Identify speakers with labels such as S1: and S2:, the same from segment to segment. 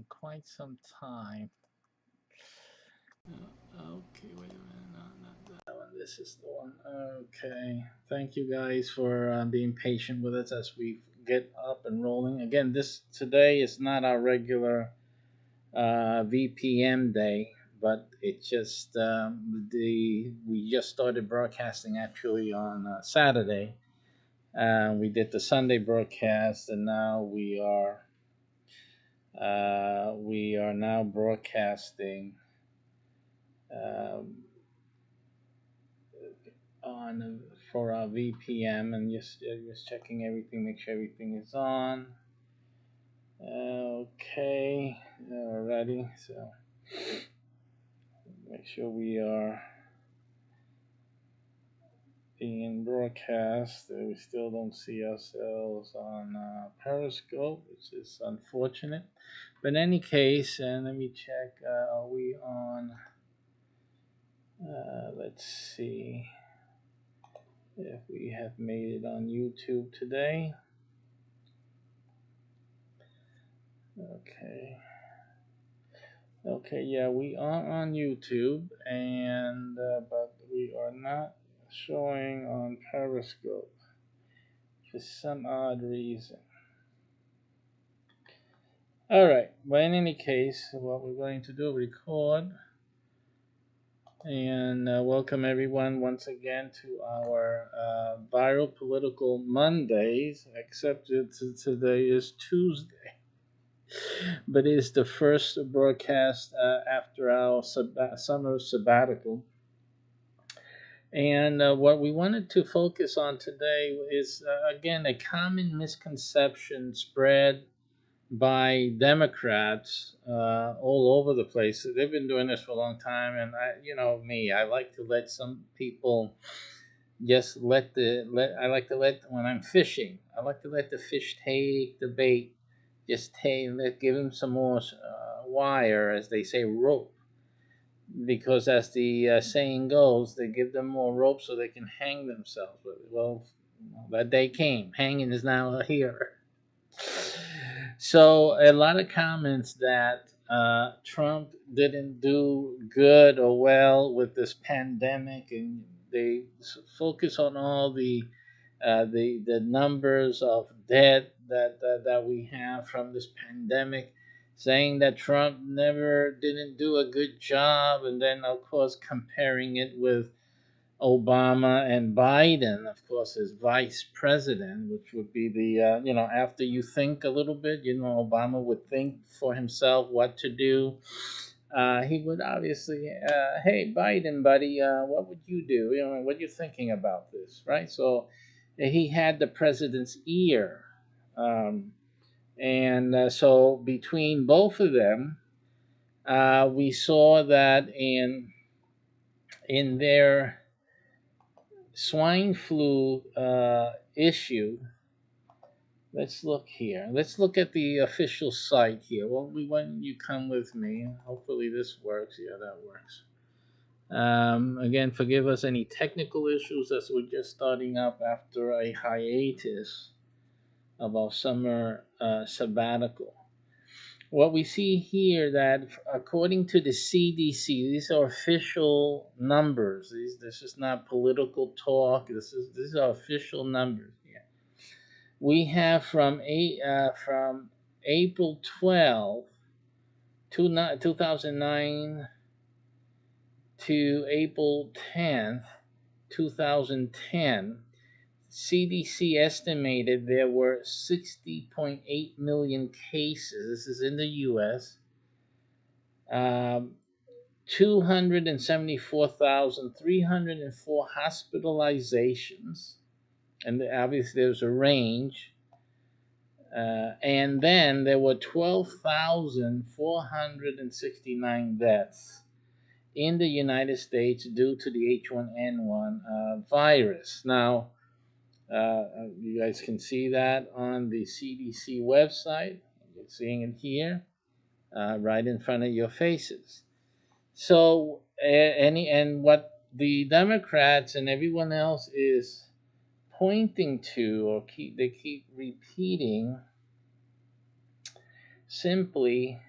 S1: in quite some time. Okay, wait a minute. No, not that one. This is the one. Okay. Thank you guys for being patient with us as we get up and rolling. Again, this today is not our regular VPM day, but it just the we just started broadcasting actually on Saturday. We did the Sunday broadcast, and now we are now broadcasting um, on for our VPM, and just checking everything, make sure everything is on. Okay, alrighty. So make sure we are being broadcast. We still don't see ourselves on Periscope, which is unfortunate. But in any case, and let me check. Are we on? Let's see if we have made it on YouTube today. Okay. Okay, yeah, we are on YouTube, and but we are not showing on Periscope for some odd reason. All right. But in any case, what we're going to do, record, and welcome everyone once again to our Viral Political Mondays. Except today is Tuesday, but it is the first broadcast after our summer sabbatical. And what we wanted to focus on today is, again, a common misconception spread by Democrats all over the place. They've been doing this for a long time, and I like to let some people just I like to let when I'm fishing. I like to let the fish take the bait, just give them some more wire, as they say, rope, because as the saying goes, they give them more rope so they can hang themselves with it. Well, that day came. Hanging is now here. So a lot of comments that Trump didn't do good or well with this pandemic, and they focus on all the numbers of death that we have from this pandemic, saying that Trump never didn't do a good job, and then of course comparing it with Obama and Biden, of course, as vice president, which would be after you think a little bit, Obama would think for himself what to do. He would obviously, hey, Biden, buddy, what would you do? What are you thinking about this, right? So he had the president's ear. Um, and so between both of them, we saw that in their swine flu issue. Let's look here. Let's look at the official site here. Well, when you come with me, hopefully this works. Yeah, that works. Again, forgive us any technical issues as we're just starting up after a hiatus of our summer sabbatical. What we see here that according to the CDC, these are official numbers. This is not political talk. These are official numbers. Yeah. We have from April 12, 2009 to April 10th, 2010. CDC estimated there were 60.8 million cases. This is in the U.S. 274,304 hospitalizations, and obviously there's a range. And then there were 12,469 deaths in the United States due to the H1N1 virus. Now, you guys can see that on the CDC website. You're seeing it here, right in front of your faces. So, and what the Democrats and everyone else is pointing to, or they keep repeating, simply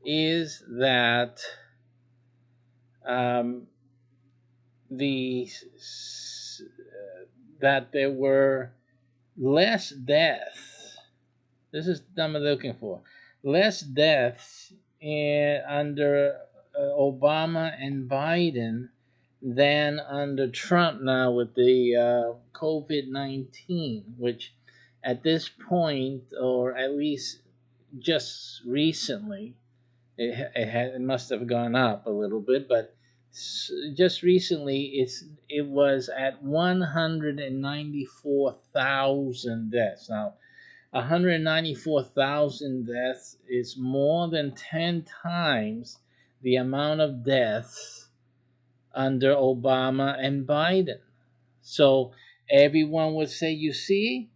S1: is that um, the that there were less deaths. This is what I'm looking for. Less deaths under Obama and Biden than under Trump now with the COVID-19, which at this point, or at least just recently, it must have gone up a little bit, but just recently it was at 194,000 deaths. Now, 194,000 deaths is more than 10 times the amount of deaths under Obama and Biden. So everyone would say, you see,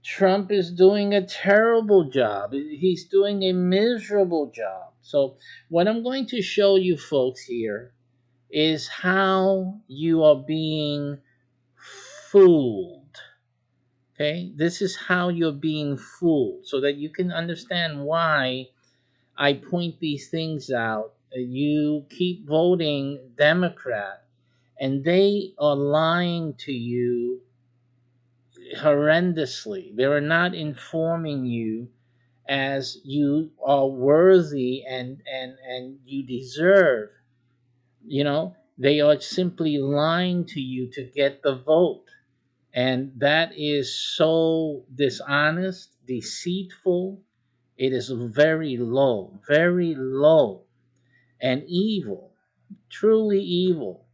S1: Trump is doing a terrible job. He's doing a miserable job. So, what I'm going to show you folks here is how you are being fooled. Okay? This is how you're being fooled so that you can understand why I point these things out. You keep voting Democrat, and they are lying to you horrendously. They are not informing you as you are worthy and you deserve. They are simply lying to you to get the vote. And that is so dishonest, deceitful. It is very low, and evil, truly evil.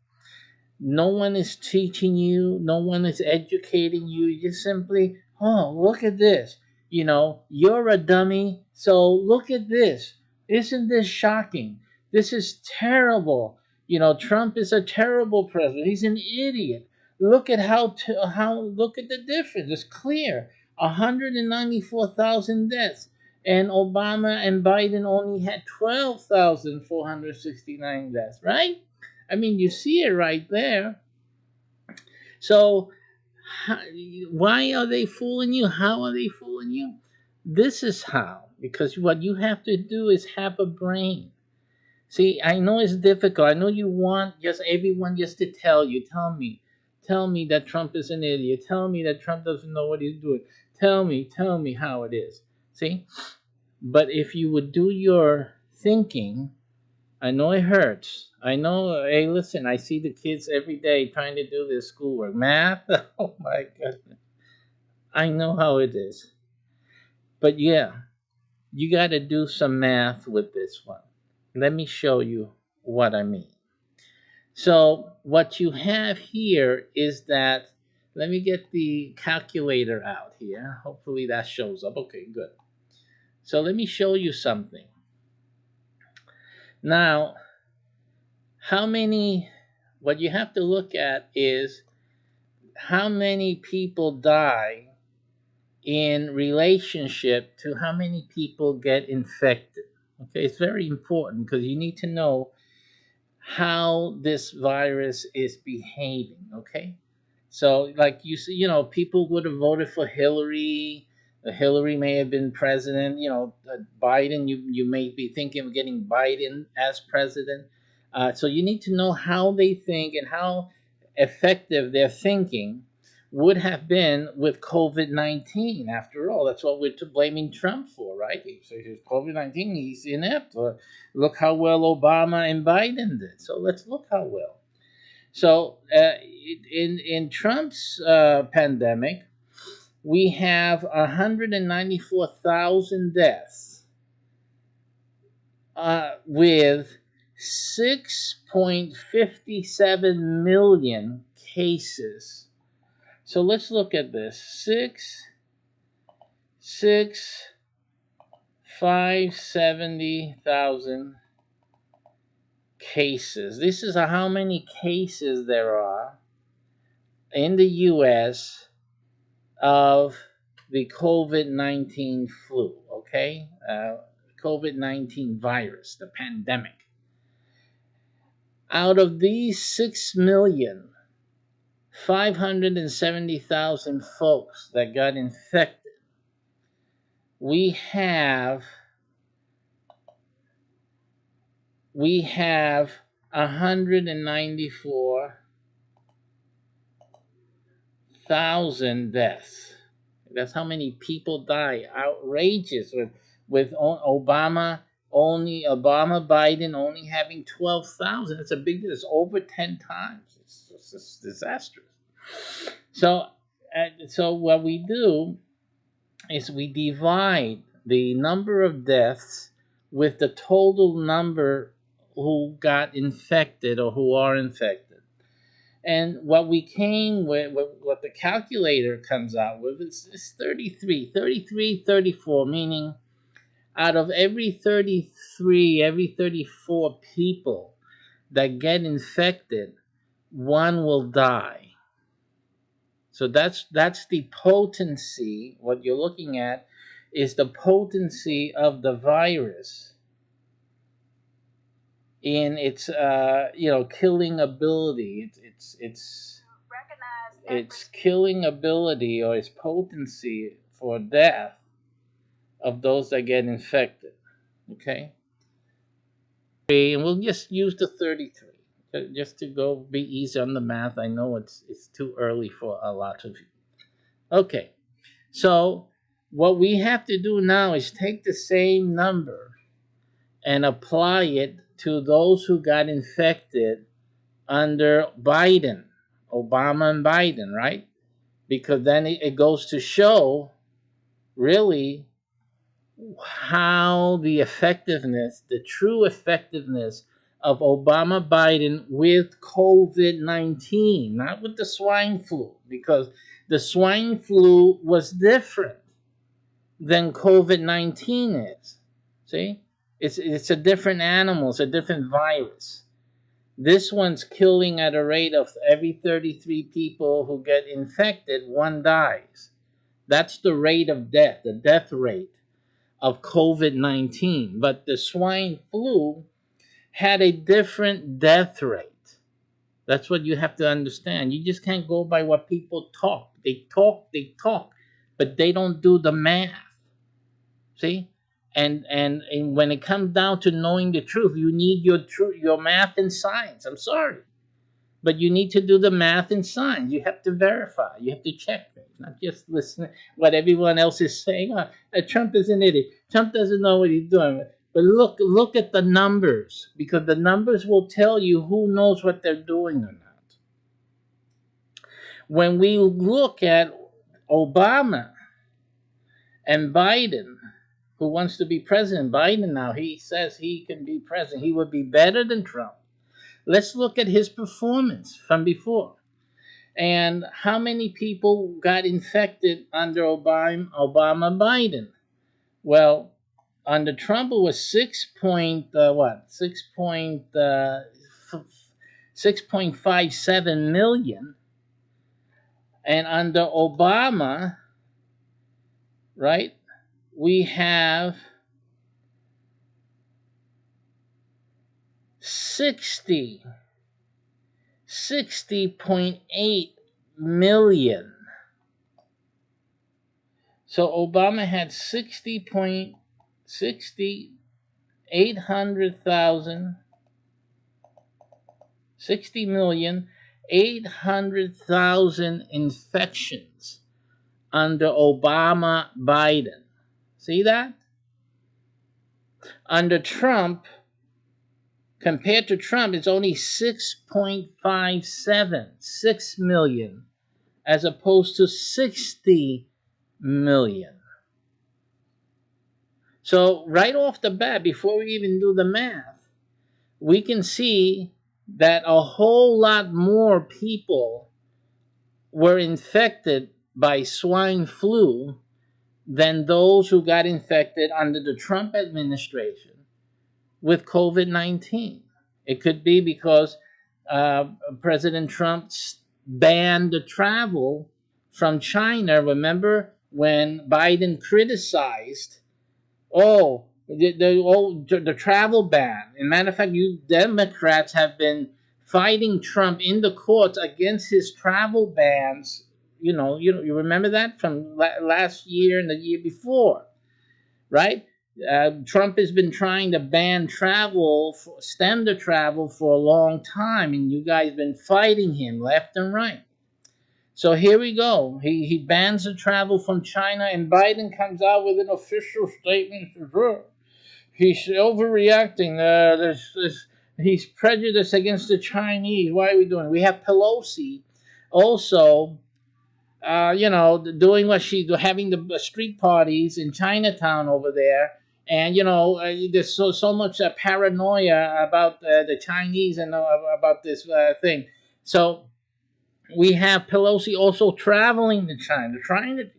S1: No one is teaching you, no one is educating you. You just simply, oh, look at this. You're a dummy, so look at this. Isn't this shocking? This is terrible. Trump is a terrible president. He's an idiot. Look at look at the difference. It's clear. 194,000 deaths. And Obama and Biden only had 12,469 deaths, right? I mean, you see it right there. So, how, why are they fooling you? How are they fooling you? This is how. Because what you have to do is have a brain. See, I know it's difficult. I know you want just everyone just to tell me that Trump is an idiot. Tell me that Trump doesn't know what he's doing. Tell me how it is. See? But if you would do your thinking, I know it hurts. I know, hey, listen, I see the kids every day trying to do their schoolwork. Math? Oh my goodness. I know how it is. But yeah, you got to do some math with this one. Let me show you what I mean. So, what you have here is that, let me get the calculator out here. Hopefully that shows up. Okay, good. So, let me show you something. Now, what you have to look at is how many people die in relationship to how many people get infected. Okay, it's very important because you need to know how this virus is behaving. Okay, so like you see, people would have voted for Hillary. Hillary may have been president. Biden, you may be thinking of getting Biden as president. So you need to know how they think and how effective their thinking would have been with COVID-19. After all, that's what we're blaming Trump for, right? He says COVID-19, he's inept. Look how well Obama and Biden did. So let's look how well. So in Trump's pandemic, we have 194,000 deaths with 6.57 million cases. So let's look at this. 570,000 cases. This is how many cases there are in the U.S. of the COVID-19 flu, okay? COVID-19 virus, the pandemic. Out of these 6,570,000 folks that got infected, we have we have 194,000 deaths. That's how many people die. Outrageous. With Obama Biden only having 12,000. It's a big. It's over 10 times. It's disastrous. So, so what we do is we divide the number of deaths with the total number who got infected or who are infected. And what we came with, what the calculator comes out with is 33, 33, 34, meaning out of every 33, every 34 people that get infected, one will die. So that's the potency. What you're looking at is the potency of the virus in its killing ability. Its killing ability or its potency for death of those that get infected. Okay, and we'll just use the 33 just to go be easy on the math. I know it's too early for a lot of you. Okay, so what we have to do now is take the same number and apply it to those who got infected under Obama and Biden, right? Because then it goes to show really how the effectiveness, the true effectiveness of Obama Biden with COVID-19, not with the swine flu, because the swine flu was different than COVID-19 is. See? It's a different animal, it's a different virus. This one's killing at a rate of every 33 people who get infected, one dies. That's the rate of death, the death rate of COVID-19. But the swine flu had a different death rate. That's what you have to understand. You just can't go by what people talk. They talk, but they don't do the math. See? And when it comes down to knowing the truth, you need your math and science. I'm sorry. But you need to do the math and science. You have to verify. You have to check things, not just listen to what everyone else is saying. Oh, Trump is an idiot. Trump doesn't know what he's doing. But look at the numbers, because the numbers will tell you who knows what they're doing or not. When we look at Obama and Biden, who wants to be president, Biden now, he says he can be president. He would be better than Trump. Let's look at his performance from before. And how many people got infected under Obama Biden? Well, under Trump it was 6.57 million, and under Obama, right, we have 60.8 million. So Obama had 60,800,000 infections under Obama Biden. See that? Under Trump, compared to Trump, it's only 6.57, 6 million, as opposed to 60 million. So right off the bat, before we even do the math, we can see that a whole lot more people were infected by swine flu than those who got infected under the Trump administration with COVID-19. It could be because President Trump banned the travel from China. Remember when Biden criticized, the travel ban. As a matter of fact, you Democrats have been fighting Trump in the courts against his travel bans. You remember that from last year and the year before, right? Trump has been trying to ban travel, stem the travel for a long time, and you guys been fighting him left and right. So here we go. He bans the travel from China, and Biden comes out with an official statement. He's overreacting. He's prejudiced against the Chinese. Why are we doing? We have Pelosi also, doing what she's having the street parties in Chinatown over there. And there's so much paranoia about the Chinese and about this thing. So we have Pelosi also traveling to China, trying to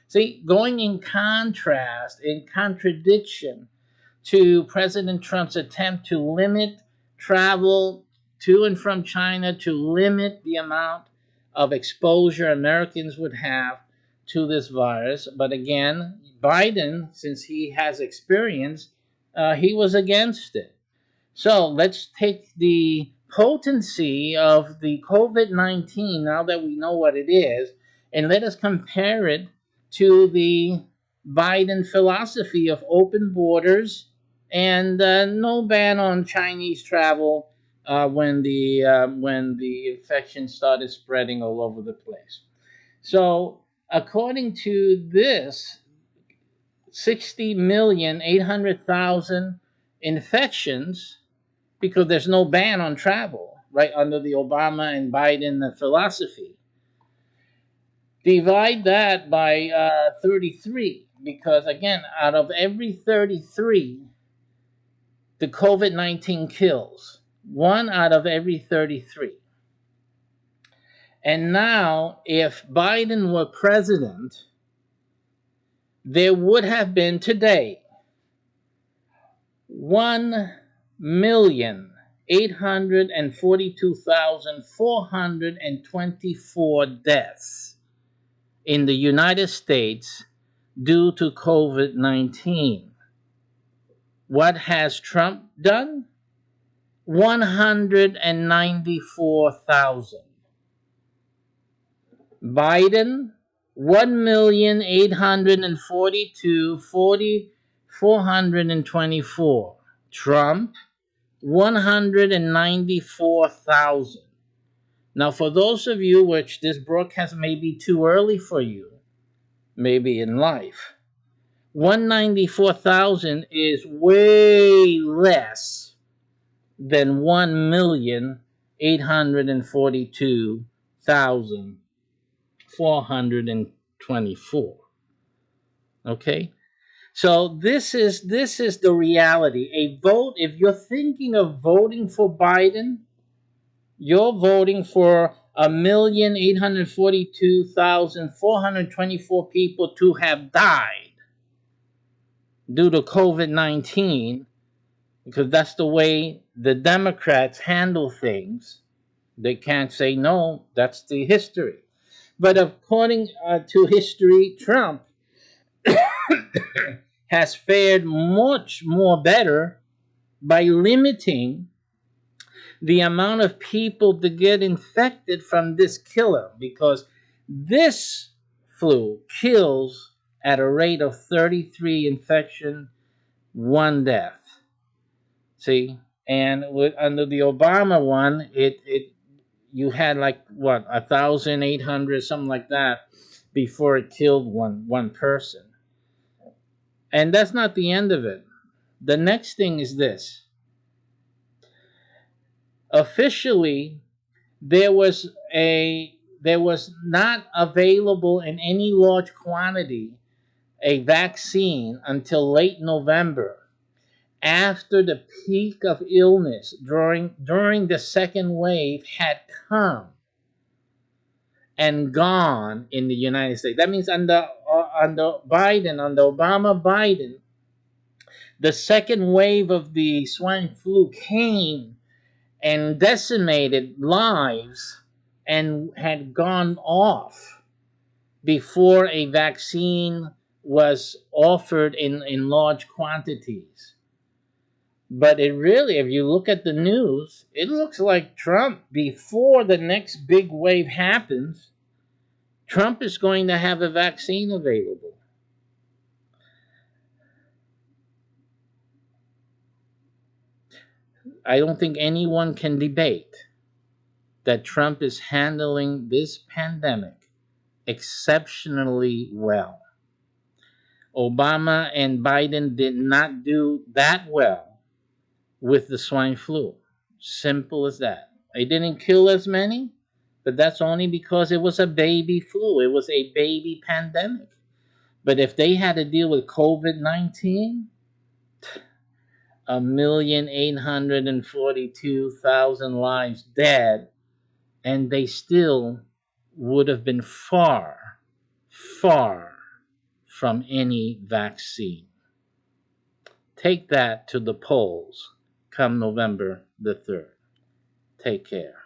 S1: see, going in contrast, in contradiction to President Trump's attempt to limit travel to and from China, to limit the amount of exposure Americans would have to this virus. But again, Biden, since he has experience, he was against it. So let's take the potency of the COVID-19, now that we know what it is, and let us compare it to the Biden philosophy of open borders and no ban on Chinese travel when the infection started spreading all over the place. So according to this, 60,800,000 infections, because there's no ban on travel, right, under the Obama and Biden philosophy. Divide that by 33, because again, out of every 33, the COVID-19 kills. One out of every 33. And now, if Biden were president, there would have been today 1,842,424 deaths in the United States due to COVID-19. What has Trump done? 194,000. Biden, 1,842,424. Trump, 194,000. Now, for those of you which this broadcast may be too early for you, maybe in life, 194,000 is way less than 1,842,424. Okay? So this is the reality. A vote, if you're thinking of voting for Biden, you're voting for 1,842,424 people to have died due to COVID-19, because that's the way the Democrats handle things. They can't say no, that's the history. But according to history, Trump has fared much more better by limiting the amount of people to get infected from this killer, because this flu kills at a rate of 33 infection, 1 death. See, and under the Obama one, you had like what, 1,800, something like that, before it killed one person. And that's not the end of it. The next thing is this. Officially, there was not available in any large quantity a vaccine until late November, after the peak of illness during the second wave had come and gone in the United States. That means under Obama-Biden, the second wave of the swine flu came and decimated lives and had gone off before a vaccine was offered in large quantities. But it really, if you look at the news, it looks like Trump, before the next big wave happens, Trump is going to have a vaccine available. I don't think anyone can debate that Trump is handling this pandemic exceptionally well. Obama and Biden did not do that well with the swine flu. Simple as that. They didn't kill as many, but that's only because it was a baby flu. It was a baby pandemic. But if they had to deal with COVID-19, 1,842,000 lives dead, and they still would have been far, far from any vaccine. Take that to the polls come November the 3rd. Take care.